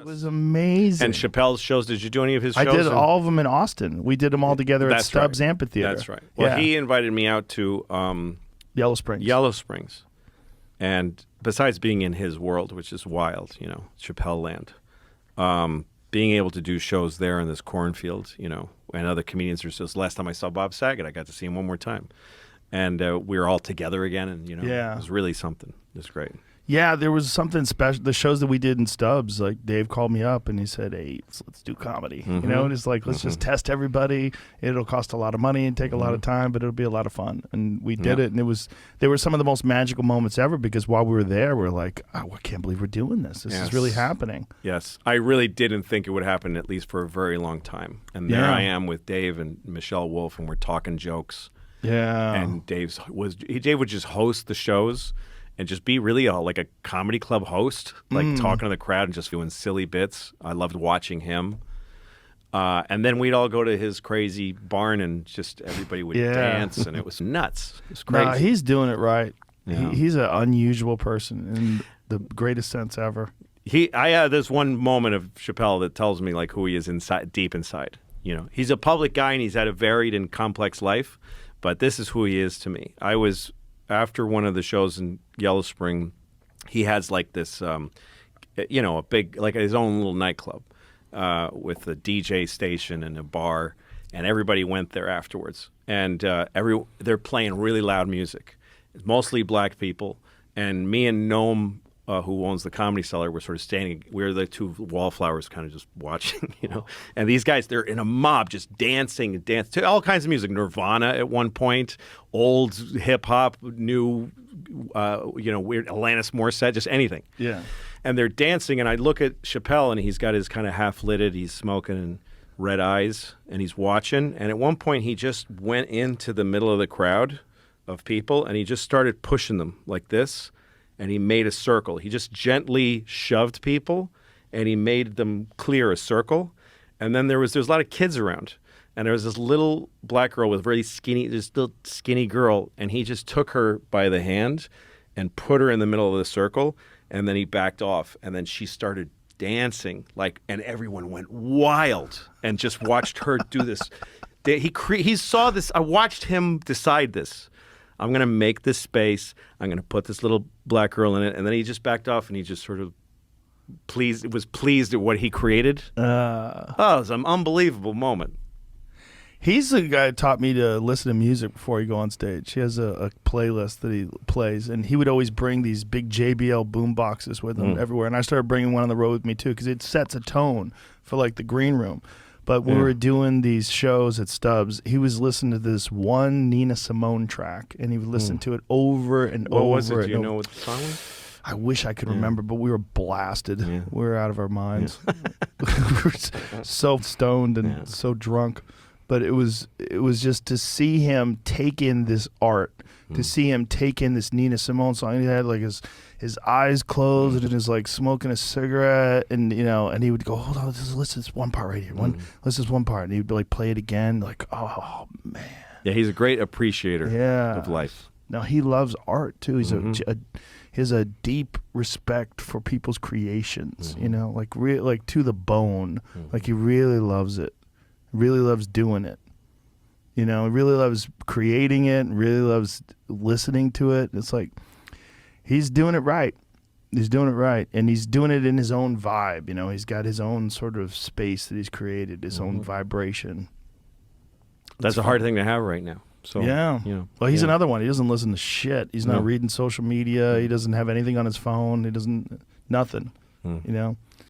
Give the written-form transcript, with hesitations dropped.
It was amazing. And Chappelle's shows, did you do any of his shows? I did all of them in Austin. We did them all together at Stubbs right. Amphitheater. That's right. Well, he invited me out to Yellow Springs. Yellow Springs. And besides being in his world, which is wild, Chappelle land, being able to do shows there in this cornfield, and other comedians are just, last time I saw Bob Saget, I got to see him one more time. And we were all together again, and, it was really something. It was great. Yeah, there was something special. The shows that we did in Stubbs, like Dave called me up and he said, "Hey, let's do comedy." And it's like, let's just test everybody. It'll cost a lot of money and take a lot of time, but it'll be a lot of fun. And we did it, and they were some of the most magical moments ever, because while we were there, we're like, oh, I can't believe we're doing this. This is really happening. Yes. I really didn't think it would happen, at least for a very long time. And there I am with Dave and Michelle Wolf, and we're talking jokes. Yeah. And Dave would just host the shows and just be really like a comedy club host, like talking to the crowd and just doing silly bits. I loved watching him. And then we'd all go to his crazy barn and just everybody would dance, and it was nuts. It was crazy. No, he's doing it right. Yeah. He's an unusual person in the greatest sense ever. There's one moment of Chappelle that tells me like who he is deep inside. He's a public guy and he's had a varied and complex life, but this is who he is to me. I was after one of the shows in Yellow Spring, he has like this, a big, like his own little nightclub with a DJ station and a bar, and everybody went there afterwards. And they're playing really loud music. It's mostly black people. And me and Noam, who owns the Comedy Cellar, were sort of standing. We were the two wallflowers kind of just watching, And these guys, they're in a mob just dancing to all kinds of music. Nirvana at one point, old hip-hop, new, weird Alanis Morissette, just anything. Yeah. And they're dancing, and I look at Chappelle, and he's got his kind of half-lidded, he's smoking and red eyes, and he's watching. And at one point, he just went into the middle of the crowd of people, and he just started pushing them like this. And he made a circle. He just gently shoved people, and he made them clear a circle. And then there's a lot of kids around, and there was this little black girl with this little skinny girl, and he just took her by the hand and put her in the middle of the circle, and then he backed off, and then she started dancing and everyone went wild and just watched her do this. He saw this. I watched him decide this. I'm going to make this space. I'm going to put this little black girl in it. And then he just backed off, and he just sort of was pleased at what he created. It was an unbelievable moment. He's the guy who taught me to listen to music before you go on stage. He has a playlist that he plays, and he would always bring these big JBL boom boxes with him everywhere. And I started bringing one on the road with me, too, because it sets a tone for, like, the green room. But when we were doing these shows at Stubbs, he was listening to this one Nina Simone track, and he would listen to it over and over. What was it? Do you know what the song was? I wish I could remember, but we were blasted. Yeah. We were out of our minds. We were so stoned and so drunk. But it was just to see him take in this art, to see him take in this Nina Simone song. He had like his eyes closed and he was like smoking a cigarette, and and he would go, hold on, listen to this one part right here. Listen to this one part, and he would like play it again, like, oh man. Yeah, he's a great appreciator of life. Now he loves art too. He's he has a deep respect for people's creations. Like to the bone. Like he really loves it. Really loves doing it. He really loves creating it, really loves listening to it. It's like he's doing it right. He's doing it right. And he's doing it in his own vibe. He's got his own sort of space that he's created, his own vibration. That's a hard thing to have right now. So Well, he's another one. He doesn't listen to shit. He's not reading social media. He doesn't have anything on his phone. He doesn't nothing.